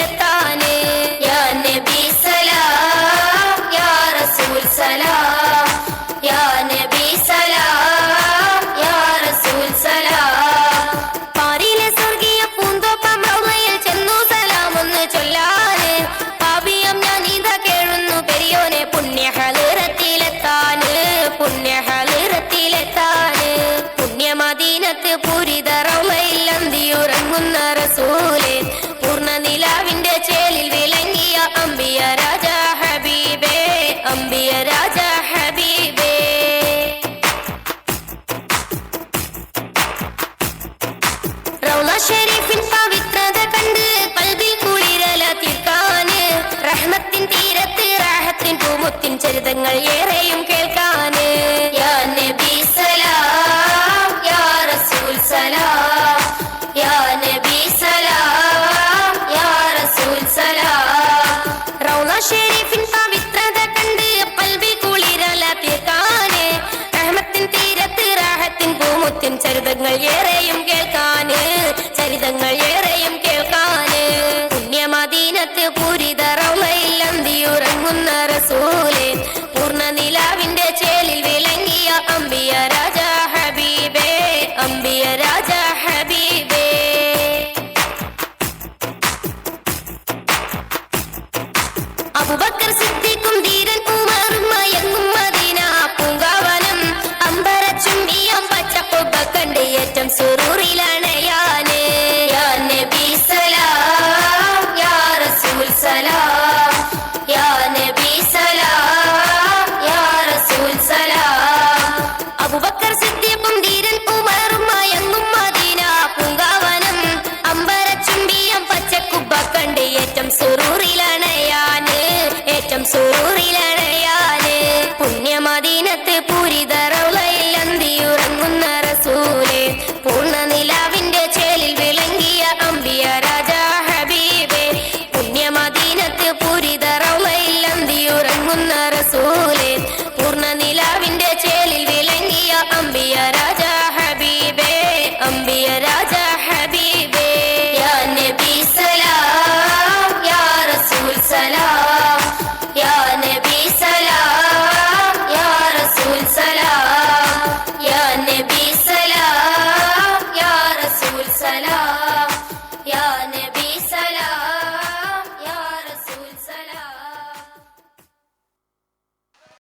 ചരിതങ്ങളിലെത്താന് യാ നബി സലാം യാ റസൂൽ സലാം യാ നബി സലാം യാ റസൂൽ സലാം പാരിലെ സ്വർഗീയ പൂന്തോപ്പം റൗളയിൽ ചെന്നു സലാമൊന്ന് ചൊല്ലാന് പാപിയം ഞാൻ ഇതാ കേഴുന്നു പെരിയോനെ പുണ്യ ഹളിറത്തിലെത്താന് പുണ്യ ഹളിറത്തിലെത്താന് പുണ്യമദീനത്ത് പൂരിത റൗളയിൽ അന്തിയുറങ്ങുന്ന റസൂലേ പൂർണ്ണ നിലാവിന്റെ ചേലിൽ വിളങ്ങിയ അംബിയ രാജ ഹബീബേ അംബിയ രാജ ഹബീബേ റൗള ഷരീഫിൻ പവിത്രത കണ്ട് ഖൽബിൽ കുളിരല തീർക്കാന് റഹ്മത്തിൻ തീരത്ത് റാഹത്തിൻ പൂമുത്തിൻ ചരിതങ്ങൾ ഏറെയും കേൾക്കാന് യാ നബി സലാം യാ റസൂൽ സലാം യാ നബി സലാം യാ റസൂൽ സലാം റൗള ഷരീഫിൻ പവിത്രത കണ്ട് ഖൽബിൽ കുളിരല തീർക്കാന് റഹ്മത്തിൻ തീരത്ത് റാഹത്തിൻ പൂമുത്തിൻ ചരിതങ്ങൾ ഏറെയും കേൾക്കാന് ചരിതങ്ങൾ ഏറെയും കേൾക്കാന് പുണ്യമദീനത്ത് പൂരിത റൗളയിൽ അന്തിയുറങ്ങുന്ന റസൂലേ പൂർണ്ണ നിലാവിന്റെ ചേലിൽ വിളങ്ങിയ അംബിയ രാജ ഹബീബേ അംബിയ